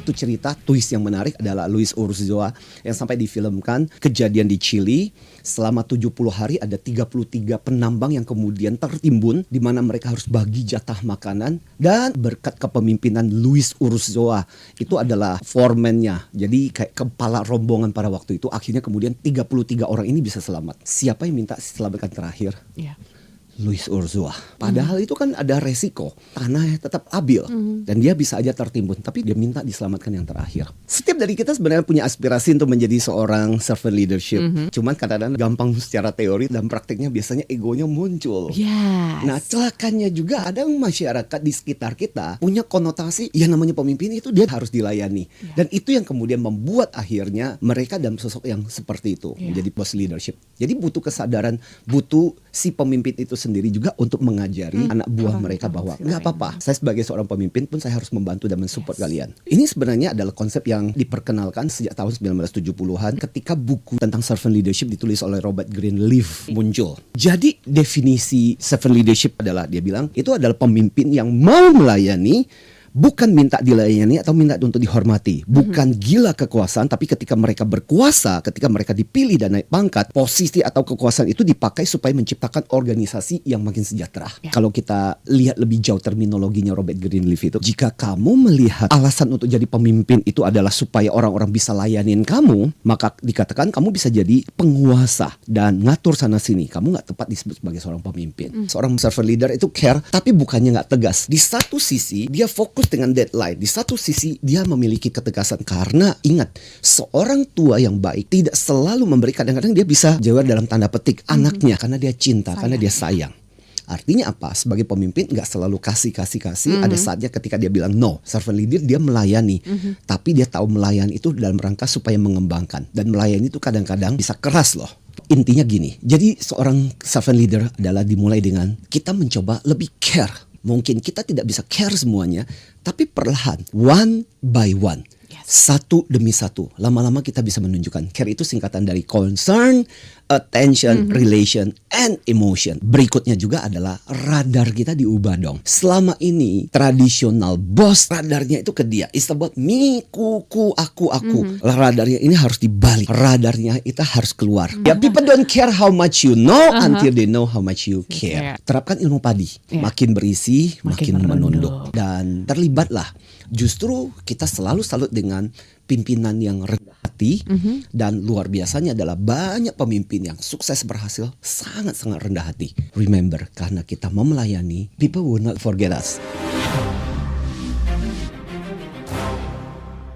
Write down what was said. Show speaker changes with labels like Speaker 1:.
Speaker 1: satu cerita twist yang menarik adalah Luis Urzúa yang sampai difilmkan kejadian di Chili. Selama 70 hari ada 33 penambang yang kemudian tertimbun di mana mereka harus bagi jatah makanan, dan berkat kepemimpinan Luis Urzúa itu adalah foreman-nya. Jadi kayak kepala rombongan pada waktu itu, akhirnya kemudian 33 orang ini bisa selamat. Siapa yang minta diselamatkan terakhir?
Speaker 2: Yeah.
Speaker 1: Luis Urzúa. Padahal itu kan ada resiko, tanahnya tetap labil dan dia bisa aja tertimbun, tapi dia minta diselamatkan yang terakhir. Setiap dari kita sebenarnya punya aspirasi untuk menjadi seorang servant leadership. Cuman kadang-kadang gampang secara teori dan praktiknya biasanya egonya muncul.
Speaker 2: Yes.
Speaker 1: Nah, celakanya juga ada masyarakat di sekitar kita punya konotasi yang namanya pemimpin itu dia harus dilayani. Dan itu yang kemudian membuat akhirnya mereka dalam sosok yang seperti itu menjadi boss leadership. Jadi butuh kesadaran, butuh si pemimpin itu sendiri juga untuk mengajari anak buah mereka bahwa nggak apa-apa, saya sebagai seorang pemimpin pun saya harus membantu dan mensupport kalian. Ini sebenarnya adalah konsep yang diperkenalkan sejak tahun 1970-an ketika buku tentang servant leadership ditulis oleh Robert Greenleaf muncul. Jadi definisi servant leadership adalah, dia bilang, itu adalah pemimpin yang mau melayani, bukan minta dilayani atau minta untuk dihormati. Bukan gila kekuasaan, tapi ketika mereka berkuasa, ketika mereka dipilih dan naik pangkat, posisi atau kekuasaan itu dipakai supaya menciptakan organisasi yang makin sejahtera. Kalau kita lihat lebih jauh terminologinya Robert Greenleaf itu, jika kamu melihat alasan untuk jadi pemimpin itu adalah supaya orang-orang bisa layanin kamu, maka dikatakan kamu bisa jadi penguasa dan ngatur sana sini. Kamu nggak tepat disebut sebagai seorang pemimpin. Seorang servant leader itu care, tapi bukannya nggak tegas. Di satu sisi dia fokus dengan deadline, di satu sisi dia memiliki ketegasan, karena ingat, seorang tua yang baik tidak selalu memberi, kadang-kadang dia bisa jawab dalam tanda petik anaknya karena dia cinta, karena dia sayang. Artinya apa? Sebagai pemimpin nggak selalu kasih. Ada saatnya ketika dia bilang no. Servant leader dia melayani, tapi dia tahu melayani itu dalam rangka supaya mengembangkan, dan melayani itu kadang-kadang bisa keras loh. Intinya gini, jadi seorang servant leader adalah dimulai dengan kita mencoba lebih care. Mungkin kita tidak bisa care semuanya, tapi perlahan, one by one, satu demi satu, lama-lama kita bisa menunjukkan. Care itu singkatan dari concern, attention, relation, and emotion. Berikutnya juga adalah radar kita diubah dong. Selama ini tradisional bos, radarnya itu ke dia. It's about me, kuku, aku. Radarnya ini harus dibalik. Radarnya itu harus keluar. Ya, people don't care how much you know until they know how much you care. Terapkan ilmu padi. Makin berisi, makin menunduk. Dan terlibatlah. Justru kita selalu salut dengan pimpinan yang rendah hati, dan luar biasanya adalah banyak pemimpin yang sukses berhasil sangat-sangat rendah hati. Remember, karena kita mau melayani, people will not forget us.